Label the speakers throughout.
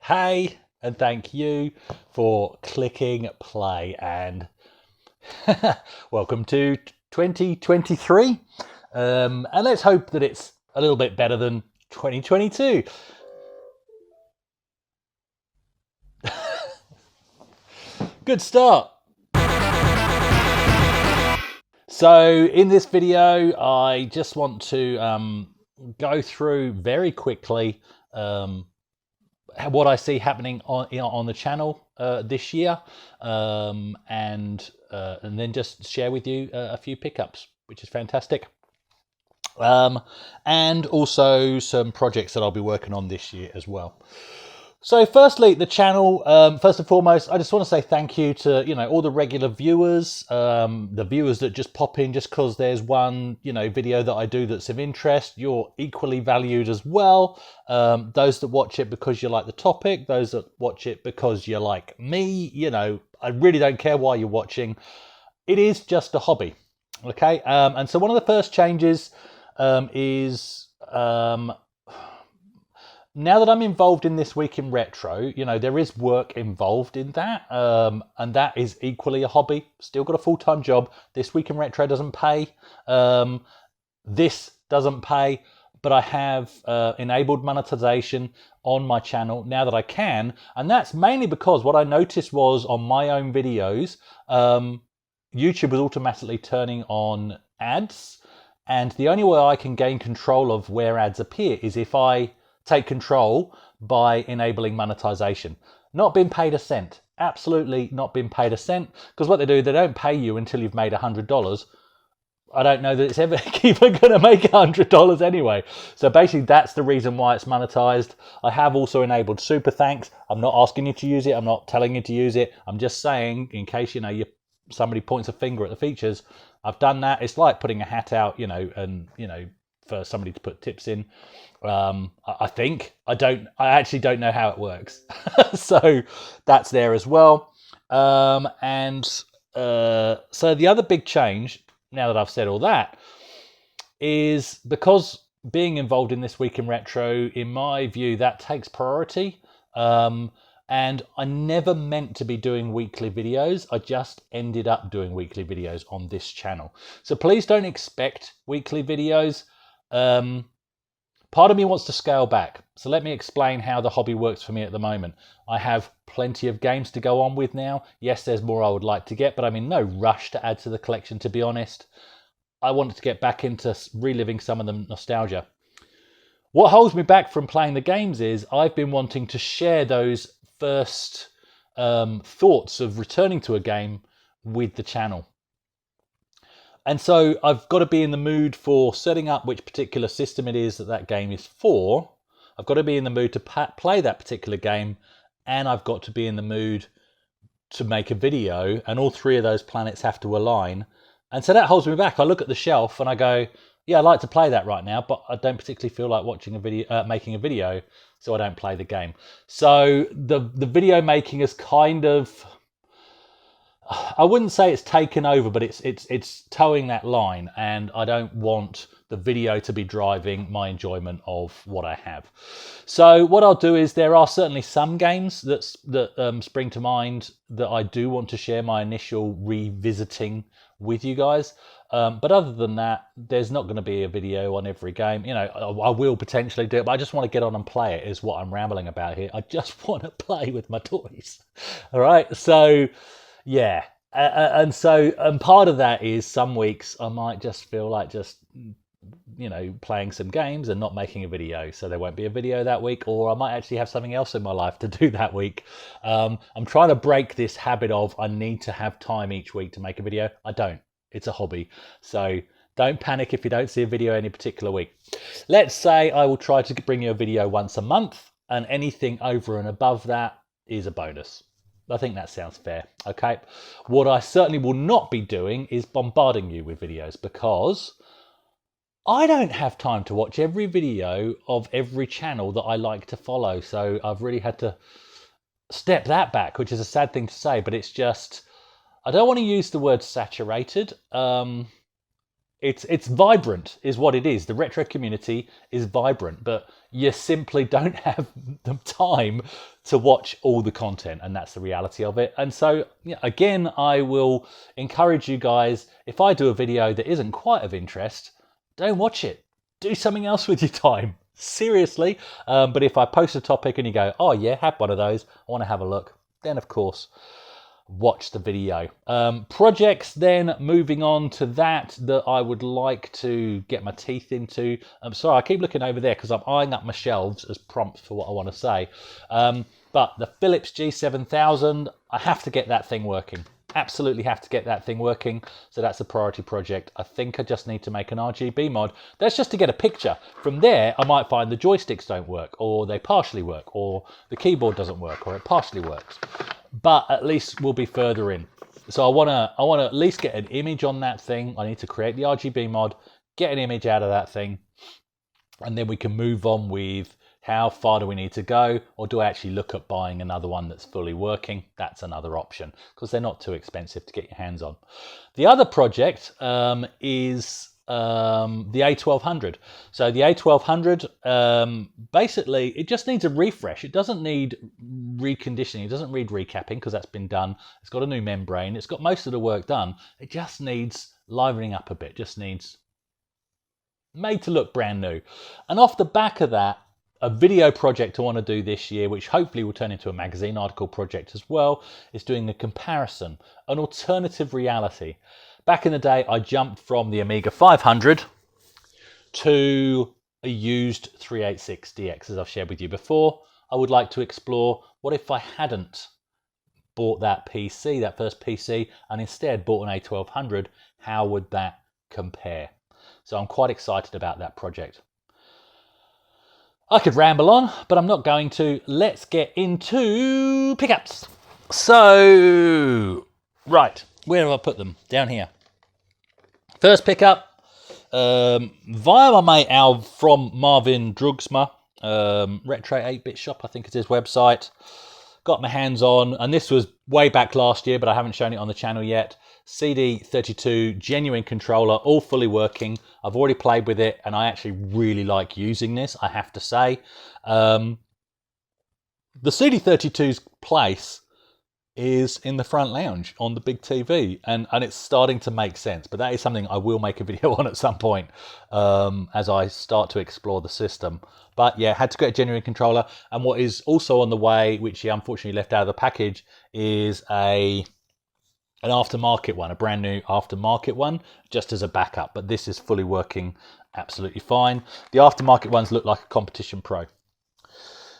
Speaker 1: Hey, and thank you for clicking play, and welcome to 2023. And let's hope that it's a little bit better than 2022. Good start. So in this video, I just want to go through very quickly what I see happening on the channel this year, and then just share with you a few pickups, which is fantastic. And also some projects that I'll be working on this year as well. So firstly, the channel, first and foremost, I just want to say thank you to, all the regular viewers, the viewers that just pop in just because there's one, video that I do that's of interest. You're equally valued as well. Those that watch it because you like the topic, those that watch it because you like me, I really don't care why you're watching. It is just a hobby, okay? And so one of the first changes is... now that I'm involved in This Week in Retro, there is work involved in that, and that is equally a hobby. Still got a full-time job. This Week in Retro doesn't pay. This doesn't pay, but I have enabled monetization on my channel now that I can, and that's mainly because what I noticed was on my own videos, YouTube was automatically turning on ads, and the only way I can gain control of where ads appear is if I take control by enabling monetization. Not being paid a cent. Absolutely not being paid a cent. Because what they do, they don't pay you until you've made $100. I don't know that it's ever even going to make $100 anyway. So basically that's the reason why it's monetized. I have also enabled super thanks. I'm not asking you to use it. I'm not telling you to use it. I'm just saying, in case, somebody points a finger at the features, I've done that. It's like putting a hat out, and, for somebody to put tips in. I actually don't know how it works. So that's there as well. So the other big change, now that I've said all that, is because being involved in This Week in Retro, in my view, that takes priority. And I never meant to be doing weekly videos. I just ended up doing weekly videos on this channel. So please don't expect weekly videos. Part of me wants to scale back. So let me explain how the hobby works for me at the moment. I have plenty of games to go on with now. Yes, there's more I would like to get, but I'm in no rush to add to the collection, to be honest. I wanted to get back into reliving some of the nostalgia. What holds me back from playing the games is I've been wanting to share those first thoughts of returning to a game with the channel. And so I've got to be in the mood for setting up which particular system it is that game is for. I've got to be in the mood to play that particular game, and I've got to be in the mood to make a video, and all three of those planets have to align. And so that holds me back. I look at the shelf and I go, yeah, I'd like to play that right now, but I don't particularly feel like watching a video, making a video, so I don't play the game. So the video making is kind of... I wouldn't say it's taken over, but it's towing that line, and I don't want the video to be driving my enjoyment of what I have. So what I'll do is, there are certainly some games that spring to mind that I do want to share my initial revisiting with you guys. But other than that, there's not going to be a video on every game. I will potentially do it, but I just want to get on and play it, is what I'm rambling about here. I just want to play with my toys. All right, so... yeah, and part of that is some weeks I might just feel like playing some games and not making a video, so there won't be a video that week, or I might actually have something else in my life to do that week. I'm trying to break this habit of I need to have time each week to make a video. I don't. It's a hobby, so don't panic if you don't see a video any particular week. Let's say I will try to bring you a video once a month, and anything over and above that is a bonus. I think that sounds fair, okay? What I certainly will not be doing is bombarding you with videos, because I don't have time to watch every video of every channel that I like to follow. So I've really had to step that back, which is a sad thing to say, but it's just, I don't want to use the word saturated. it's vibrant is what it is. The retro community is vibrant, but you simply don't have the time to watch all the content, and that's the reality of it. And so, yeah, again, I will encourage you guys, if I do a video that isn't quite of interest, don't watch it. Do something else with your time. Seriously. But if I post a topic and you go, oh yeah, have one of those, I want to have a look, then of course, watch the video. Projects then, moving on to that I would like to get my teeth into. I'm sorry, I keep looking over there because I'm eyeing up my shelves as prompts for what I want to say. But the Philips G7000, I have to get that thing working. Absolutely have to get that thing working. So that's a priority project. I think I just need to make an RGB mod. That's just to get a picture. From there, I might find the joysticks don't work, or they partially work, or the keyboard doesn't work, or it partially works. But at least we'll be further in. So I wanna at least get an image on that thing. I need to create the RGB mod, get an image out of that thing, and then we can move on with how far do we need to go, or do I actually look at buying another one that's fully working? That's another option, because they're not too expensive to get your hands on. The other project is the A1200. So the A1200, basically, it just needs a refresh. It doesn't need reconditioning. It doesn't need recapping, because that's been done. It's got a new membrane. It's got most of the work done. It just needs livening up a bit. Just needs made to look brand new. And off the back of that, a video project I want to do this year, which hopefully will turn into a magazine article project as well, is doing a comparison, an alternative reality. Back in the day, I jumped from the Amiga 500 to a used 386DX, as I've shared with you before. I would like to explore, what if I hadn't bought that PC, that first PC, and instead bought an A1200? How would that compare? So I'm quite excited about that project. I could ramble on, but I'm not going to. Let's get into pickups. So, right, where have I put them? Down here. First pickup, via my mate Al from Marvin Drugsma, Retro 8-Bit Shop, I think it's his website. Got my hands on, and this was way back last year, but I haven't shown it on the channel yet. CD32 genuine controller, all fully working. I've already played with it, and I actually really like using this, I have to say. The CD32's place is in the front lounge on the big TV, and it's starting to make sense, but that is something I will make a video on at some point as I start to explore the system. But yeah, had to get a genuine controller, and what is also on the way, which he unfortunately left out of the package, is an aftermarket one, a brand new aftermarket one, just as a backup, but this is fully working absolutely fine. The aftermarket ones look like a Competition Pro.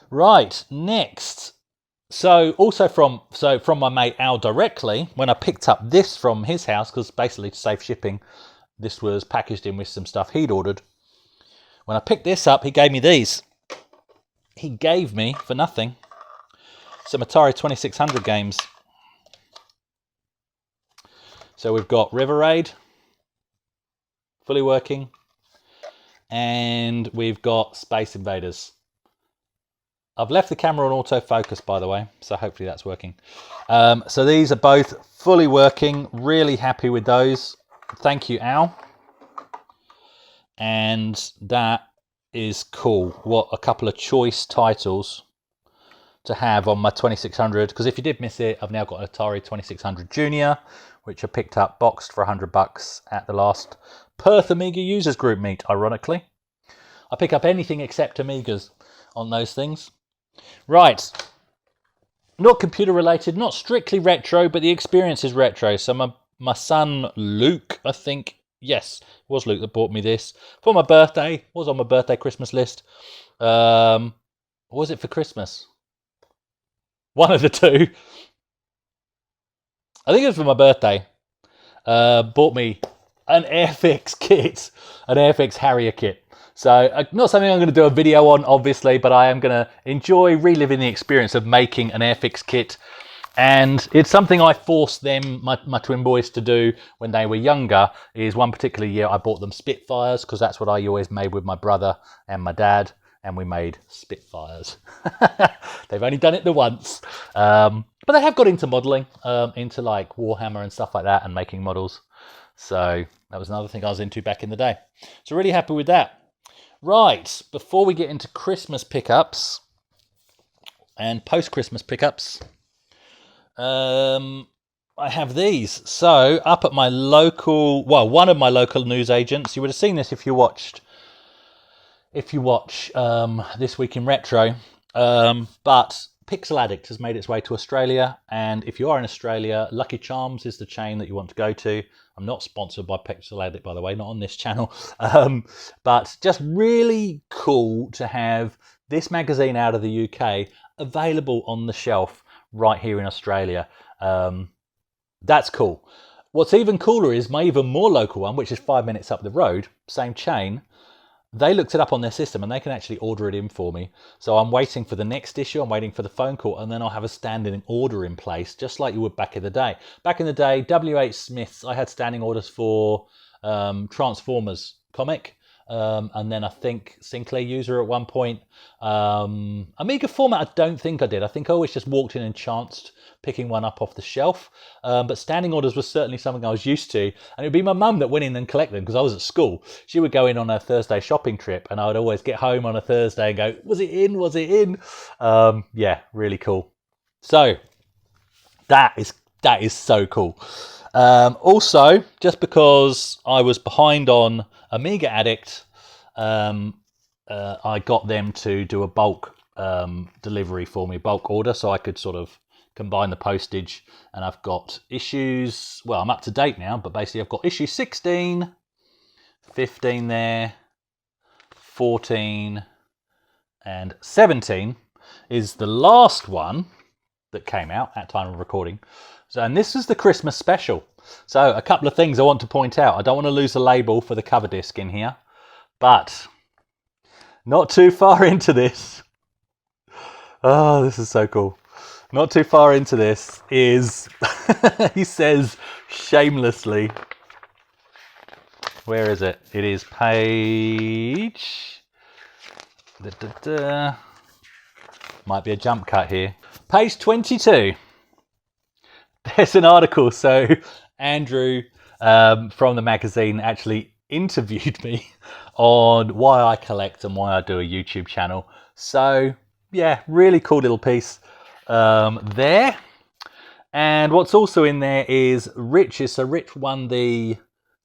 Speaker 1: Right, next. So also from my mate Al directly, when I picked up this from his house, because basically to save shipping, this was packaged in with some stuff he'd ordered. When I picked this up, he gave me these. He gave me, for nothing, some Atari 2600 games. So we've got River Raid, fully working, and we've got Space Invaders. I've left the camera on autofocus, by the way, so hopefully that's working. So these are both fully working, really happy with those. Thank you, Al. And that is cool. What a couple of choice titles to have on my 2600, because if you did miss it, I've now got an Atari 2600 Junior, which I picked up boxed for $100 at the last Perth Amiga Users Group meet, ironically. I pick up anything except Amigas on those things. Right, not computer related, not strictly retro, but the experience is retro. So my son Luke, I think, yes, it was Luke that bought me this for my birthday. Was on my birthday Christmas list. Was it for Christmas? One of the two. I think it was for my birthday. Bought me an Airfix kit, an Airfix Harrier kit. So not something I'm going to do a video on, obviously, but I am going to enjoy reliving the experience of making an Airfix kit. And it's something I forced them, my twin boys, to do when they were younger. Is one particular year I bought them Spitfires, because that's what I always made with my brother and my dad, and we made Spitfires. They've only done it the once. But they have got into modelling, into like Warhammer and stuff like that, and making models. So That was another thing I was into back in the day. So really happy with that. Right, before we get into Christmas pickups and post-Christmas pickups, I have these. So up at my local, well, one of my local news agents, you would have seen this if you watch This Week in Retro, but Pixel Addict has made its way to Australia, and if you are in Australia, Lucky Charms is the chain that you want to go to. I'm not sponsored by Pixel Addict, by the way, not on this channel, but just really cool to have this magazine out of the UK available on the shelf right here in Australia. That's cool. What's even cooler is my even more local one, which is 5 minutes up the road, same chain. They looked it up on their system and they can actually order it in for me. So I'm waiting for the next issue, I'm waiting for the phone call, and then I'll have a standing order in place, just like you would back in the day. Back in the day, W.H. Smith's, I had standing orders for Transformers comic, and then I think Sinclair User at one point. Amiga Format, I don't think I did. I think I always just walked in and chanced picking one up off the shelf. But standing orders was certainly something I was used to. And it would be my mum that went in and collected them because I was at school. She would go in on a Thursday shopping trip and I would always get home on a Thursday and go, was it in? Was it in? Yeah, really cool. So that is so cool. Also, just because I was behind on Amiga Addict, I got them to do a bulk delivery for me, bulk order, so I could sort of combine the postage. And I've got issues, well, I'm up to date now, but basically I've got issue 16, 15 there, 14, and 17 is the last one that came out at time of recording. So, and this is the Christmas special. So a couple of things I want to point out. I don't want to lose the label for the cover disc in here, but not too far into this. Oh, this is so cool. Not too far into this is, he says shamelessly, where is it? It is page, might be a jump cut here. Page 22. There's an article. So Andrew from the magazine actually interviewed me on why I collect and why I do a YouTube channel. So yeah, really cool little piece there. And what's also in there is Rich's. So Rich won the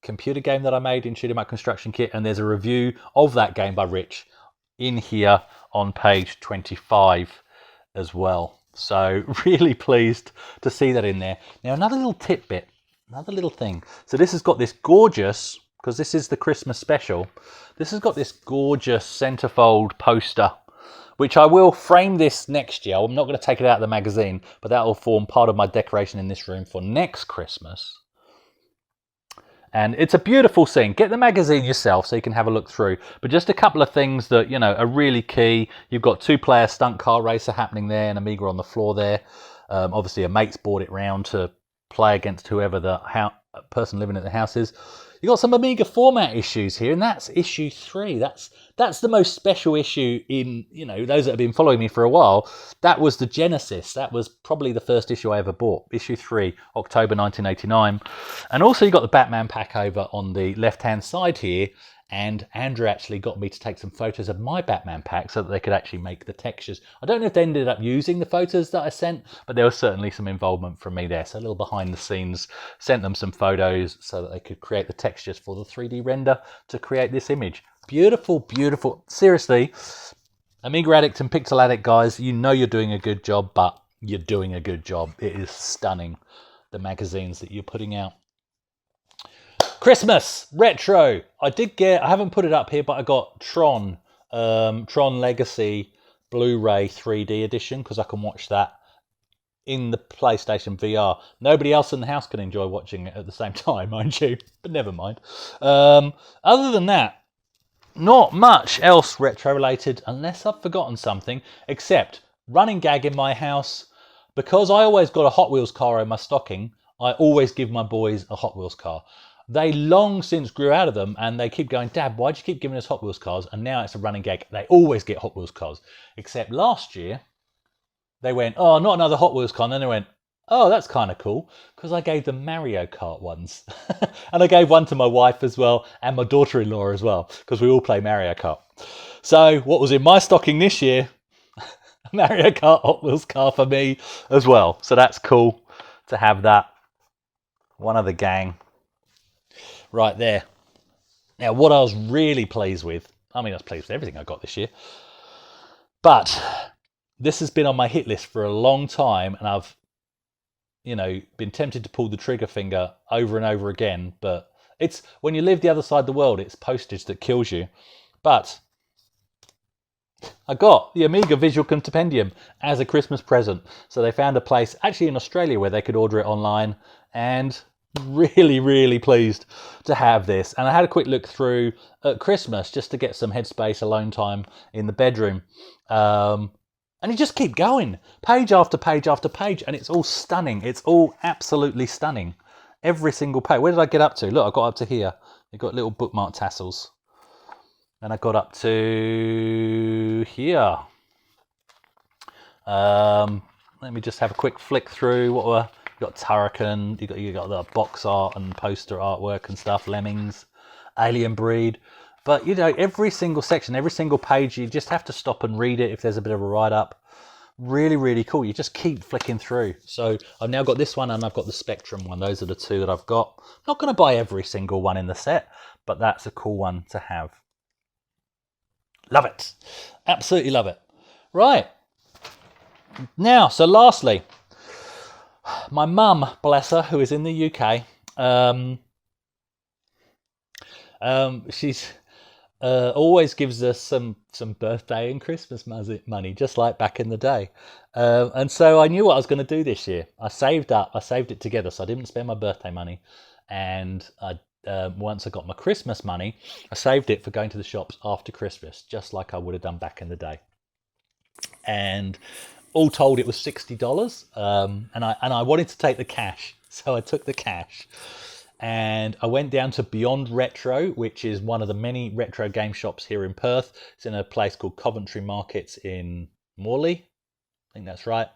Speaker 1: computer game that I made in Shoot 'Em Up Construction Kit, and there's a review of that game by Rich in here on page 25 as well. So really pleased to see that in there. Now another little tidbit, another little thing. So this has got this gorgeous, because this is the Christmas special, this has got this gorgeous centerfold poster, which I will frame this next year. I'm not going to take it out of the magazine, but that will form part of my decoration in this room for next Christmas. And it's a beautiful scene. Get the magazine yourself so you can have a look through. But just a couple of things that, you know, are really key. You've got two-player stunt car racer happening there, and Amiga on the floor there. Obviously, a mate's brought it round to play against whoever the person living at the house is. You've got some Amiga format issues here, and that's issue 3. That's the most special issue in, you know, those that have been following me for a while. That was the Genesis. That was probably the first issue I ever bought. Issue 3, October 1989. And also you got the Batman pack over on the left-hand side here. And Andrew actually got me to take some photos of my Batman pack so that they could actually make the textures. I don't know if they ended up using the photos that I sent, but there was certainly some involvement from me there. So a little behind the scenes, sent them some photos so that they could create the textures for the 3D render to create this image. Beautiful, beautiful. Seriously, Amiga Addict and Pixel Addict guys, you know you're doing a good job, but you're doing a good job. It is stunning, the magazines that you're putting out. Christmas retro. I haven't put it up here, but I got Tron Legacy Blu-ray 3D edition because I can watch that in the PlayStation VR. Nobody else in the house can enjoy watching it at the same time, mind you, but never mind. Other than that, not much else retro related unless I've forgotten something, except running gag in my house. Because I always got a Hot Wheels car in my stocking, I always give my boys a Hot Wheels car. They long since grew out of them, and they keep going, Dad, why'd you keep giving us Hot Wheels cars? And now it's a running gag. They always get Hot Wheels cars. Except last year, they went, oh, not another Hot Wheels car. And then they went, oh, that's kind of cool, because I gave them Mario Kart ones. And I gave one to my wife as well, and my daughter-in-law as well, because we all play Mario Kart. So what was in my stocking this year? A Mario Kart Hot Wheels car for me as well. So that's cool to have that. One of the gang right there. Now, what I was really pleased with, I mean, I was pleased with everything I got this year, but this has been on my hit list for a long time, and I've, been tempted to pull the trigger finger over and over again, but it's, when you live the other side of the world, it's postage that kills you. But I got the Amiga Visual Compendium as a Christmas present. So they found a place actually in Australia where they could order it online, and really, really pleased to have this. And I had a quick look through at Christmas just to get some headspace, alone time in the bedroom. And you just keep going, page after page after page, and it's all stunning. It's all absolutely stunning. Every single page. Where did I get up to? Look, I got up to here. You've got little bookmark tassels. And I got up to here. Let me just have a quick flick through. What were you got? Turrican. You got the box art and poster artwork and stuff. Lemmings, Alien Breed. But every single section, every single page, you just have to stop and read it if there's a bit of a write-up. Really, really cool. You just keep flicking through. So I've now got this one, and I've got the Spectrum one. Those are the two that I've got. Not going to buy every single one in the set, but that's a cool one to have. Love it. Absolutely love it. Right. Now, so lastly, my mum, bless her, who is in the UK, she's always gives us some birthday and Christmas money, just like back in the day. And so I knew what I was going to do this year. I saved it together, so I didn't spend my birthday money. And once I got my Christmas money, I saved it for going to the shops after Christmas, just like I would have done back in the day. And all told, it was $60. And I wanted to take the cash, so I took the cash. And I went down to Beyond Retro, which is one of the many retro game shops here in Perth. It's in a place called Coventry Markets in Morley. I think that's right.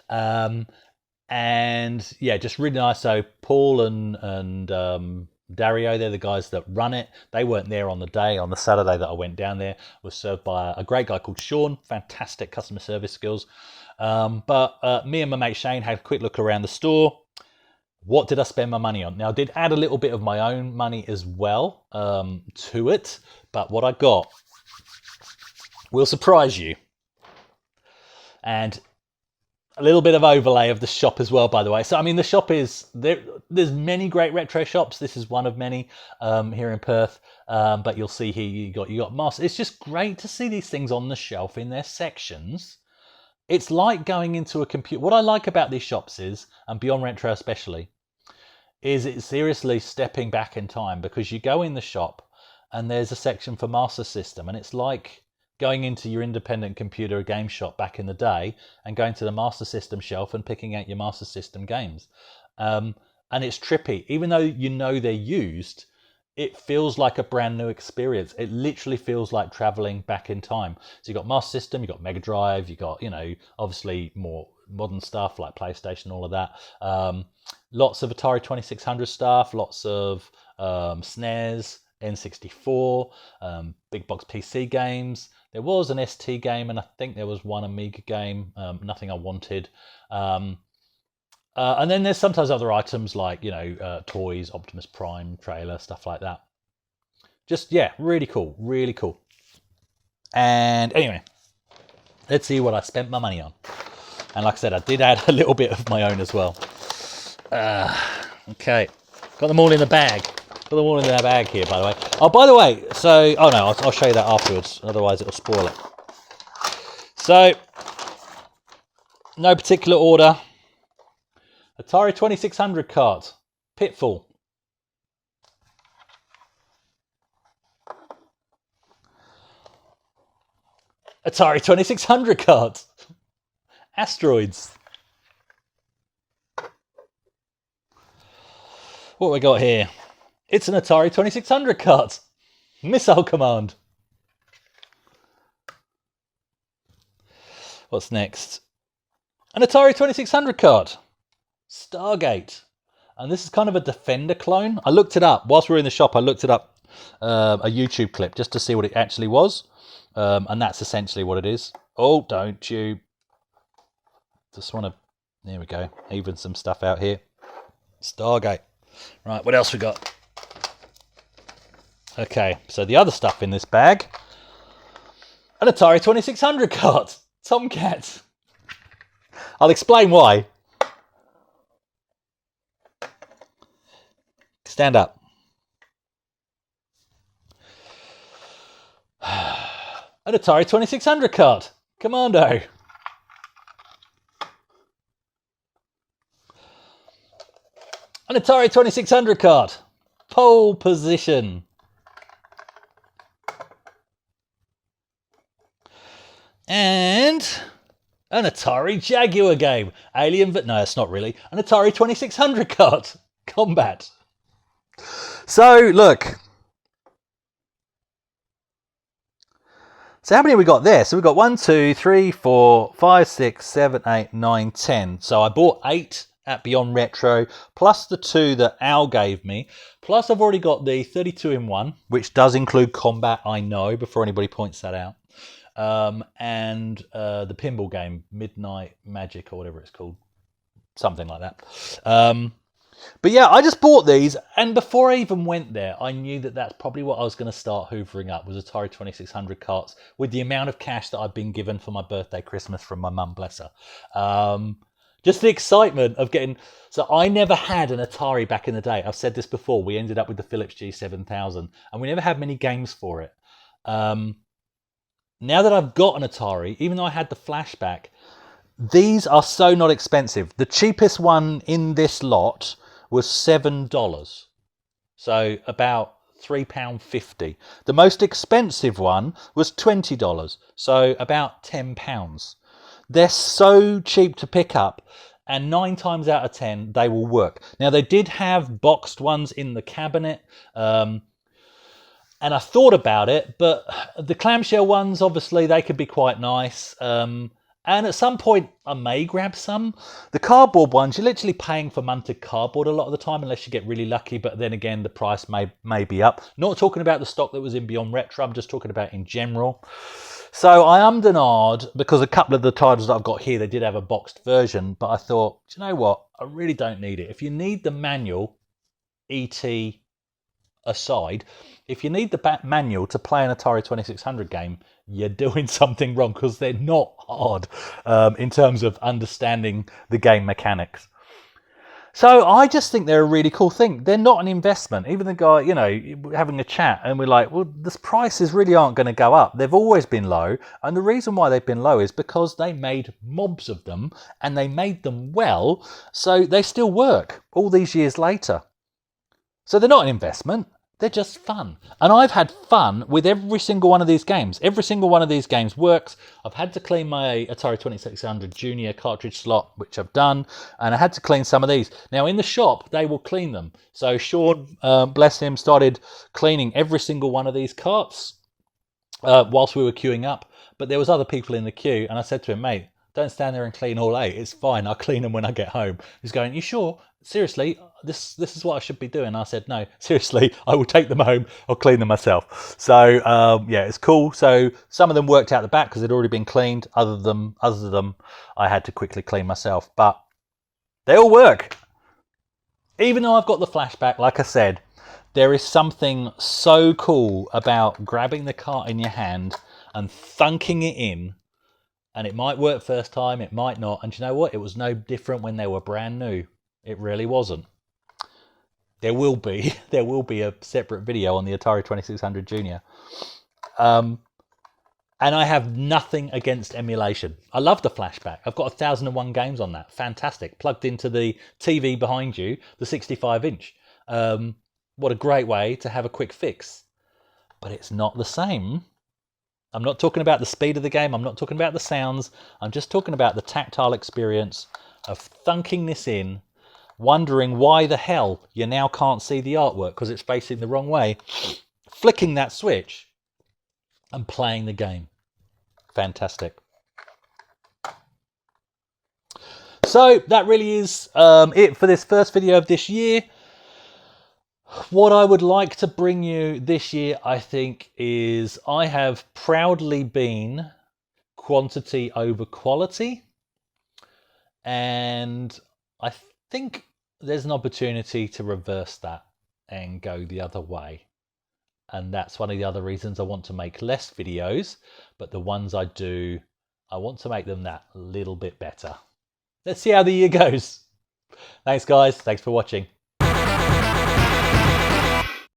Speaker 1: And yeah, just really nice. So Paul and Dario, they're the guys that run it. They weren't there on the day. On the Saturday that I went down there, was served by a great guy called Sean. Fantastic customer service skills. But me and my mate Shane had a quick look around the store. What did I spend my money on? Now, I did add a little bit of my own money as well to it, but what I got will surprise you. And a little bit of overlay of the shop as well, by the way. So, I mean, the shop is, there's many great retro shops. This is one of many here in Perth. But you'll see here, you got Master. It's just great to see these things on the shelf in their sections. It's like going into a computer. What I like about these shops is, and Beyond Retro especially, is it's seriously stepping back in time, because you go in the shop and there's a section for Master System, and it's like going into your independent computer game shop back in the day and going to the Master System shelf and picking out your Master System games. And it's trippy. Even though they're used, it feels like a brand new experience. It literally feels like traveling back in time. So you've got Master System, you've got Mega Drive, you've got, obviously more modern stuff like PlayStation, all of that. Lots of Atari 2600 stuff, lots of SNES, N64, big box PC games. There was an ST game, and I think there was one Amiga game, nothing I wanted. And then there's sometimes other items like, toys, Optimus Prime trailer, stuff like that. Just, yeah, really cool, really cool. And anyway, let's see what I spent my money on. And like I said, I did add a little bit of my own as well. Okay, got them all in the bag. Got them all in the bag here, by the way. Oh, by the way, so, oh no, I'll show you that afterwards, otherwise it'll spoil it. So, no particular order. Atari 2600 card, Pitfall. Atari 2600 card, Asteroids. What we got here? It's an Atari 2600 card, Missile Command. What's next? An Atari 2600 card, Stargate. And this is kind of a Defender clone. I looked it up. Whilst we were in the shop, I looked it up, a YouTube clip, just to see what it actually was. And that's essentially what it is. Oh, don't you. Just want to... There we go. Even some stuff out here. Stargate. Right, what else we got? Okay, so the other stuff in this bag. An Atari 2600 cart. Tomcat. I'll explain why. Stand up. An Atari 2600 cart. Commando. An Atari 2600 cart. Pole position. And an Atari Jaguar game. Alien, but no, it's not really. An Atari 2600 cart. Combat. So, look. So how many have we got there? So we've got 1, 2, 3, 4, 5, 6, 7, 8, 9, 10. So I bought 8 at Beyond Retro, plus the 2 that Al gave me. Plus I've already got the 32-in-1, which does include combat, I know, before anybody points that out. And the pinball game, Midnight Magic or whatever it's called. Something like that. But yeah, I just bought these, and before I even went there, I knew that that's probably what I was going to start hoovering up, was Atari 2600 carts, with the amount of cash that I've been given for my birthday, Christmas from my mum, bless her. Just the excitement of getting... So I never had an Atari back in the day. I've said this before. We ended up with the Philips G7000, and we never had many games for it. Now that I've got an Atari, even though I had the flashback, these are so not expensive. The cheapest one in this lot was $7, so about £3.50. The most expensive one was $20, so about £10. They're so cheap to pick up, and 9 times out of 10 they will work. Now they did have boxed ones in the cabinet, and I thought about it, but the clamshell ones, obviously they could be quite nice. And at some point, I may grab some. The cardboard ones, you're literally paying for munted cardboard a lot of the time, unless you get really lucky. But then again, the price may be up. Not talking about the stock that was in Beyond Retro. I'm just talking about in general. So I ummed and ahed, because a couple of the titles that I've got here, they did have a boxed version. But I thought, do you know what? I really don't need it. If you need the manual, ET aside, if you need the manual to play an Atari 2600 game, you're doing something wrong, because they're not hard in terms of understanding the game mechanics. So I just think they're a really cool thing. They're not an investment. Even the guy, you know, having a chat, and we're like, well, the prices really aren't going to go up. They've always been low. And the reason why they've been low is because they made mobs of them, and they made them well, so they still work all these years later. So they're not an investment. They're just fun. And I've had fun with every single one of these games. Every single one of these games works. I've had to clean my Atari 2600 Junior cartridge slot, which I've done. And I had to clean some of these. Now, in the shop, they will clean them. So Sean, bless him, started cleaning every single one of these carts whilst we were queuing up. But there was other people in the queue. And I said to him, mate, don't stand there and clean all 8. It's fine. I'll clean them when I get home. He's going, you sure? Seriously, this is what I should be doing. I said, no, seriously, I will take them home. I'll clean them myself. So, yeah, it's cool. So some of them worked out the back because they'd already been cleaned. Other of them, I had to quickly clean myself. But they all work. Even though I've got the flashback, like I said, there is something so cool about grabbing the cart in your hand and thunking it in. And it might work first time, it might not. And you know what? It was no different when they were brand new. It really wasn't. There will be a separate video on the Atari 2600 Junior. And I have nothing against emulation. I love the flashback. I've got 1001 games on that. Fantastic. Plugged into the TV behind you, the 65-inch. What a great way to have a quick fix. But it's not the same. I'm not talking about the speed of the game. I'm not talking about the sounds. I'm just talking about the tactile experience of thunking this in, wondering why the hell you now can't see the artwork because it's facing the wrong way, flicking that switch and playing the game. Fantastic. So that really is it for this first video of this year. What I would like to bring you this year, I think, is I have proudly been quantity over quality. And I think there's an opportunity to reverse that and go the other way. And that's one of the other reasons I want to make less videos, but the ones I do, I want to make them that little bit better. Let's see how the year goes. Thanks guys, thanks for watching.